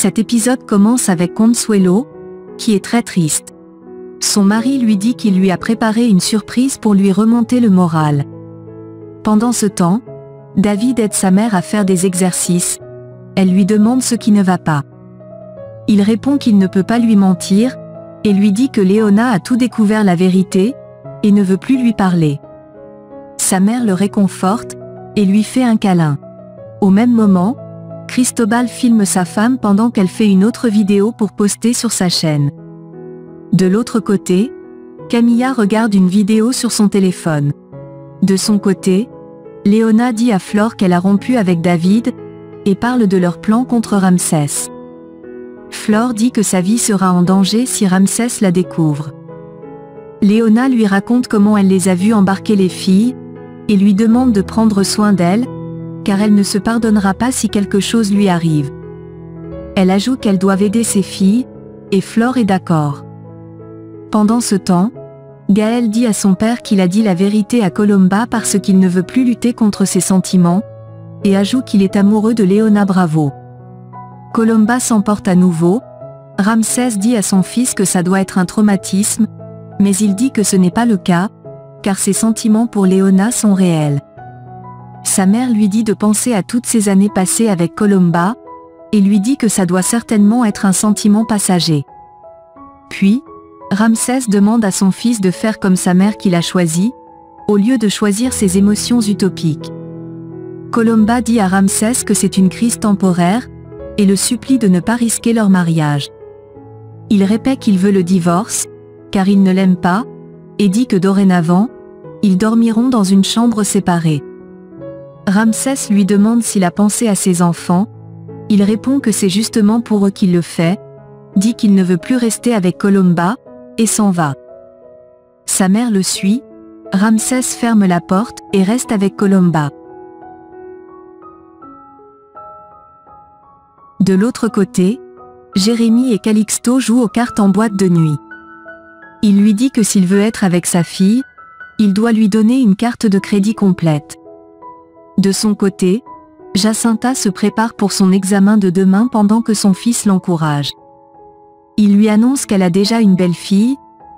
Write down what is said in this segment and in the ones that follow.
Cet épisode commence avec Consuelo, qui est très triste. Son mari lui dit qu'il lui a préparé une surprise pour lui remonter le moral. Pendant ce temps, David aide sa mère à faire des exercices. Elle lui demande ce qui ne va pas. Il répond qu'il ne peut pas lui mentir, et lui dit que Léona a tout découvert la vérité, et ne veut plus lui parler. Sa mère le réconforte, et lui fait un câlin. Au même moment, Cristobal filme sa femme pendant qu'elle fait une autre vidéo pour poster sur sa chaîne. De l'autre côté, Camilla regarde une vidéo sur son téléphone. De son côté, Léona dit à Flore qu'elle a rompu avec David, et parle de leur plan contre Ramsès. Flore dit que sa vie sera en danger si Ramsès la découvre. Léona lui raconte comment elle les a vus embarquer les filles, et lui demande de prendre soin d'elles, car elle ne se pardonnera pas si quelque chose lui arrive. Elle ajoute qu'elles doivent aider ses filles, et Flore est d'accord. Pendant ce temps, Gaël dit à son père qu'il a dit la vérité à Colomba parce qu'il ne veut plus lutter contre ses sentiments, et ajoute qu'il est amoureux de Léona Bravo. Colomba s'emporte à nouveau. Ramsès dit à son fils que ça doit être un traumatisme, mais il dit que ce n'est pas le cas, car ses sentiments pour Léona sont réels. Sa mère lui dit de penser à toutes ces années passées avec Colomba, et lui dit que ça doit certainement être un sentiment passager. Puis, Ramsès demande à son fils de faire comme sa mère qu'il a choisi, au lieu de choisir ses émotions utopiques. Colomba dit à Ramsès que c'est une crise temporaire, et le supplie de ne pas risquer leur mariage. Il répète qu'il veut le divorce, car il ne l'aime pas, et dit que dorénavant, ils dormiront dans une chambre séparée. Ramsès lui demande s'il a pensé à ses enfants. Il répond que c'est justement pour eux qu'il le fait, dit qu'il ne veut plus rester avec Colomba, et s'en va. Sa mère le suit. Ramsès ferme la porte et reste avec Colomba. De l'autre côté, Jérémie et Calixto jouent aux cartes en boîte de nuit. Il lui dit que s'il veut être avec sa fille, il doit lui donner une carte de crédit complète. De son côté, Jacinta se prépare pour son examen de demain pendant que son fils l'encourage. Il lui annonce qu'elle a déjà une belle-fille,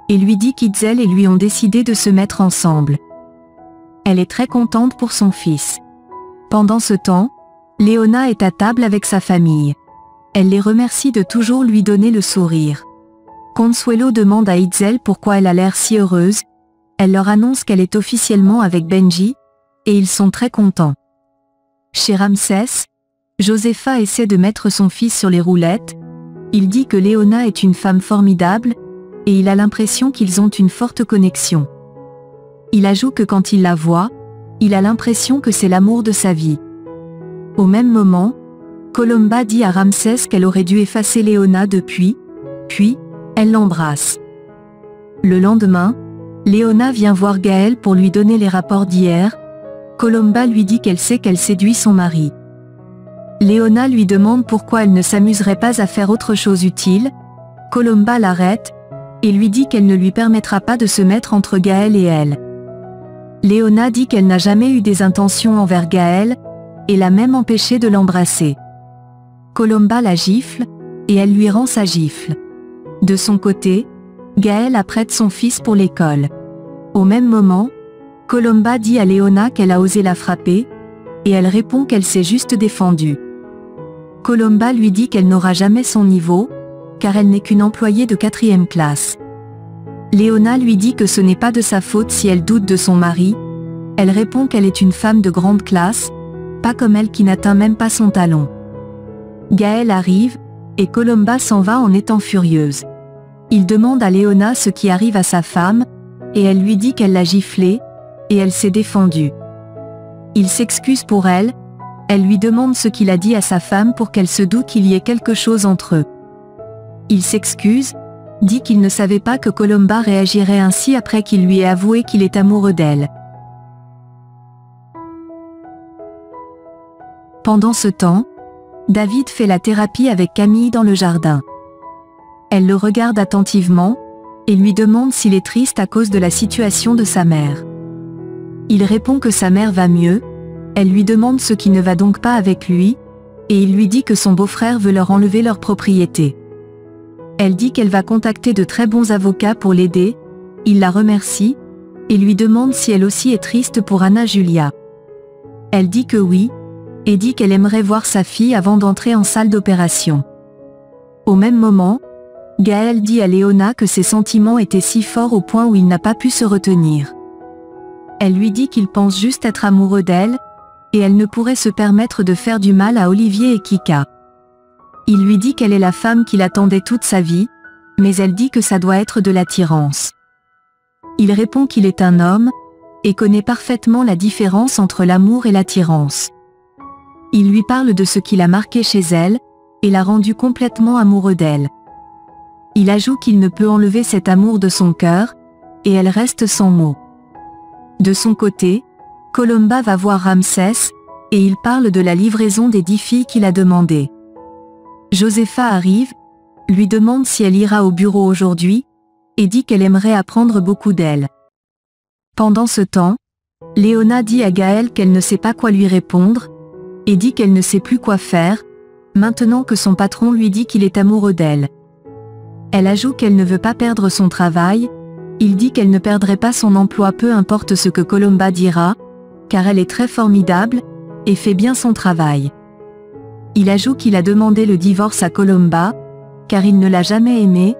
et lui dit qu'Itzel et lui ont décidé de se mettre ensemble. Elle est très contente pour son fils. Pendant ce temps, Léona est à table avec sa famille. Elle les remercie de toujours lui donner le sourire. Consuelo demande à Itzel pourquoi elle a l'air si heureuse. Elle leur annonce qu'elle est officiellement avec Benji, et ils sont très contents. Chez Ramsès, Josepha essaie de mettre son fils sur les roulettes. Il dit que Léona est une femme formidable, et il a l'impression qu'ils ont une forte connexion. Il ajoute que quand il la voit, il a l'impression que c'est l'amour de sa vie. Au même moment, Colomba dit à Ramsès qu'elle aurait dû effacer Léona depuis, puis, elle l'embrasse. Le lendemain, Léona vient voir Gaël pour lui donner les rapports d'hier. Colomba lui dit qu'elle sait qu'elle séduit son mari. Léona lui demande pourquoi elle ne s'amuserait pas à faire autre chose utile. Colomba l'arrête, et lui dit qu'elle ne lui permettra pas de se mettre entre Gaël et elle. Léona dit qu'elle n'a jamais eu des intentions envers Gaël, et l'a même empêché de l'embrasser. Colomba la gifle, et elle lui rend sa gifle. De son côté, Gaël apprête son fils pour l'école. Au même moment, Colomba dit à Léona qu'elle a osé la frapper, et elle répond qu'elle s'est juste défendue. Colomba lui dit qu'elle n'aura jamais son niveau, car elle n'est qu'une employée de 4e classe. Léona lui dit que ce n'est pas de sa faute si elle doute de son mari. Elle répond qu'elle est une femme de grande classe, pas comme elle qui n'atteint même pas son talon. Gaël arrive, et Colomba s'en va en étant furieuse. Il demande à Léona ce qui arrive à sa femme, et elle lui dit qu'elle l'a giflée, et elle s'est défendue. Il s'excuse pour elle. Elle lui demande ce qu'il a dit à sa femme pour qu'elle se doute qu'il y ait quelque chose entre eux. Il s'excuse, dit qu'il ne savait pas que Colomba réagirait ainsi après qu'il lui ait avoué qu'il est amoureux d'elle. Pendant ce temps, David fait la thérapie avec Camille dans le jardin. Elle le regarde attentivement, et lui demande s'il est triste à cause de la situation de sa mère. Il répond que sa mère va mieux. Elle lui demande ce qui ne va donc pas avec lui. et il lui dit que son beau-frère veut leur enlever leur propriété. Elle dit qu'elle va contacter de très bons avocats pour l'aider, il la remercie, et lui demande si elle aussi est triste pour Anna Julia. Elle dit que oui, et dit qu'elle aimerait voir sa fille avant d'entrer en salle d'opération. Au même moment, Gaël dit à Léona que ses sentiments étaient si forts au point où il n'a pas pu se retenir. Elle lui dit qu'il pense juste être amoureux d'elle, et elle ne pourrait se permettre de faire du mal à Olivier et Kika. Il lui dit qu'elle est la femme qu'il attendait toute sa vie, mais elle dit que ça doit être de l'attirance. Il répond qu'il est un homme, et connaît parfaitement la différence entre l'amour et l'attirance. Il lui parle de ce qui l'a marqué chez elle, et l'a rendu complètement amoureux d'elle. Il ajoute qu'il ne peut enlever cet amour de son cœur, et elle reste sans mots. De son côté, Colomba va voir Ramsès, et il parle de la livraison des 10 filles qu'il a demandées. Josepha arrive, lui demande si elle ira au bureau aujourd'hui, et dit qu'elle aimerait apprendre beaucoup d'elle. Pendant ce temps, Léona dit à Gaël qu'elle ne sait pas quoi lui répondre, et dit qu'elle ne sait plus quoi faire, maintenant que son patron lui dit qu'il est amoureux d'elle. Elle ajoute qu'elle ne veut pas perdre son travail, il dit qu'elle ne perdrait pas son emploi peu importe ce que Colomba dira, car elle est très formidable, et fait bien son travail. Il ajoute qu'il a demandé le divorce à Colomba, car il ne l'a jamais aimée,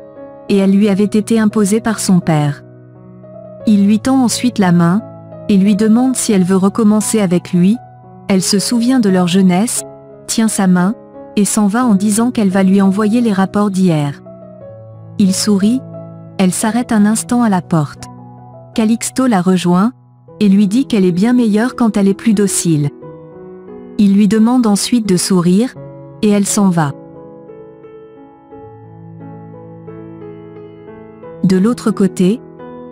et elle lui avait été imposée par son père. Il lui tend ensuite la main, et lui demande si elle veut recommencer avec lui. Elle se souvient de leur jeunesse, tient sa main, et s'en va en disant qu'elle va lui envoyer les rapports d'hier. Il sourit, elle s'arrête un instant à la porte. Calixto la rejoint, et lui dit qu'elle est bien meilleure quand elle est plus docile. Il lui demande ensuite de sourire, et elle s'en va. De l'autre côté,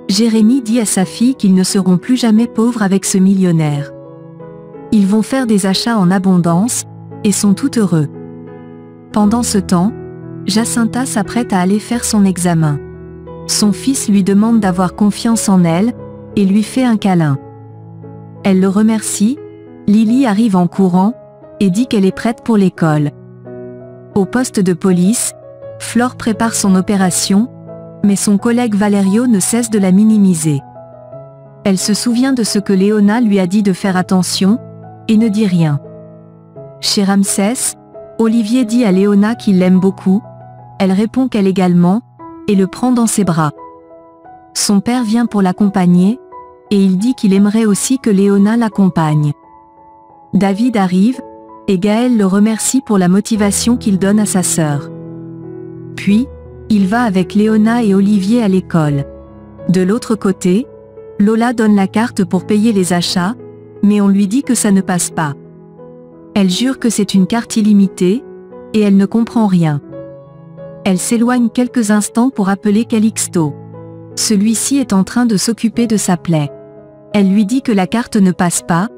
Jérémie dit à sa fille qu'ils ne seront plus jamais pauvres avec ce millionnaire. Ils vont faire des achats en abondance, et sont tout heureux. Pendant ce temps, Jacinta s'apprête à aller faire son examen. Son fils lui demande d'avoir confiance en elle, et lui fait un câlin. Elle le remercie, Lily arrive en courant, et dit qu'elle est prête pour l'école. Au poste de police, Flore prépare son opération, mais son collègue Valerio ne cesse de la minimiser. Elle se souvient de ce que Léona lui a dit de faire attention, et ne dit rien. Chez Ramsès, Olivier dit à Léona qu'il l'aime beaucoup, elle répond qu'elle également, et le prend dans ses bras. Son père vient pour l'accompagner, et il dit qu'il aimerait aussi que Léona l'accompagne. David arrive, et Gaël le remercie pour la motivation qu'il donne à sa sœur. Puis, il va avec Léona et Olivier à l'école. De l'autre côté, Lola donne la carte pour payer les achats, mais on lui dit que ça ne passe pas. Elle jure que c'est une carte illimitée, et elle ne comprend rien. Elle s'éloigne quelques instants pour appeler Calixto. Celui-ci est en train de s'occuper de sa plaie. Elle lui dit que la carte ne passe pas,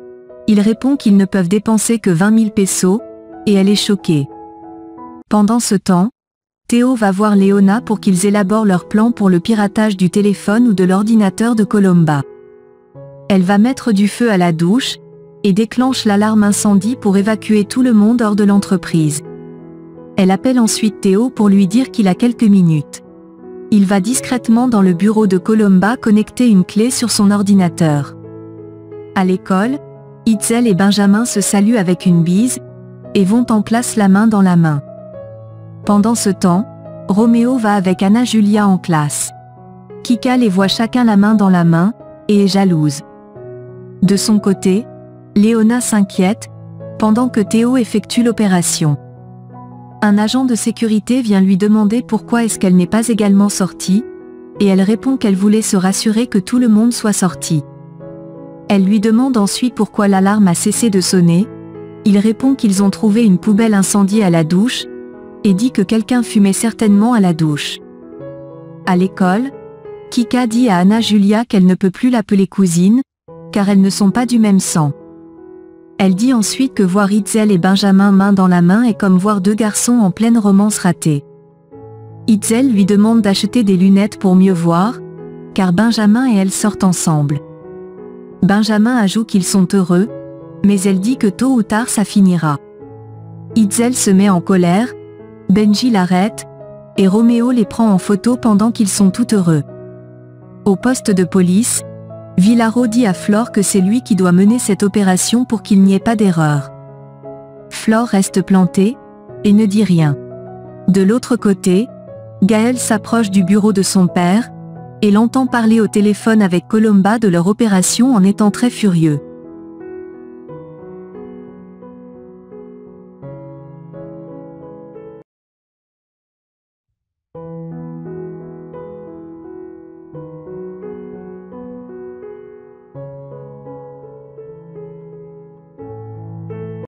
il répond qu'ils ne peuvent dépenser que 20 000 pesos, et elle est choquée. Pendant ce temps, Théo va voir Léona pour qu'ils élaborent leur plan pour le piratage du téléphone ou de l'ordinateur de Colomba. Elle va mettre du feu à la douche, et déclenche l'alarme incendie pour évacuer tout le monde hors de l'entreprise. Elle appelle ensuite Théo pour lui dire qu'il a quelques minutes. Il va discrètement dans le bureau de Colomba connecter une clé sur son ordinateur. À l'école, Itzel et Benjamin se saluent avec une bise, et vont en classe la main dans la main. Pendant ce temps, Roméo va avec Anna Julia en classe. Kika les voit chacun la main dans la main, et est jalouse. De son côté, Léona s'inquiète, pendant que Théo effectue l'opération. Un agent de sécurité vient lui demander pourquoi est-ce qu'elle n'est pas également sortie, et elle répond qu'elle voulait se rassurer que tout le monde soit sorti. Elle lui demande ensuite pourquoi l'alarme a cessé de sonner, il répond qu'ils ont trouvé une poubelle incendiée à la douche, et dit que quelqu'un fumait certainement à la douche. À l'école, Kika dit à Anna Julia qu'elle ne peut plus l'appeler cousine, car elles ne sont pas du même sang. Elle dit ensuite que voir Itzel et Benjamin main dans la main est comme voir deux garçons en pleine romance ratée. Itzel lui demande d'acheter des lunettes pour mieux voir, car Benjamin et elle sortent ensemble. Benjamin ajoute qu'ils sont heureux, mais elle dit que tôt ou tard ça finira. Itzel se met en colère, Benji l'arrête, et Roméo les prend en photo pendant qu'ils sont tout heureux. Au poste de police, Villaro dit à Flore que c'est lui qui doit mener cette opération pour qu'il n'y ait pas d'erreur. Flore reste plantée, et ne dit rien. De l'autre côté, Gaël s'approche du bureau de son père, et l'entend parler au téléphone avec Colomba de leur opération en étant très furieux.